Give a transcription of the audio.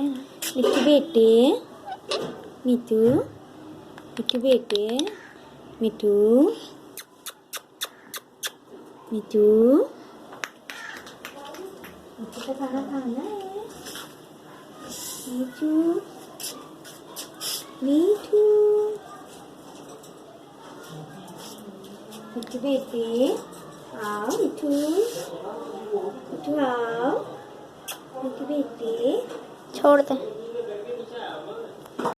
मिट्टू बेटे, मिट्टू, मिट्टू बेटे, मिट्टू, मिट्टू, मिट्टू का खाना खाना है। मिट्टू, मिट्टू, मिट्टू बेटे, आओ मिट्टू, मिट्टू आओ, मिट्टू बेटे, छोड़ दे।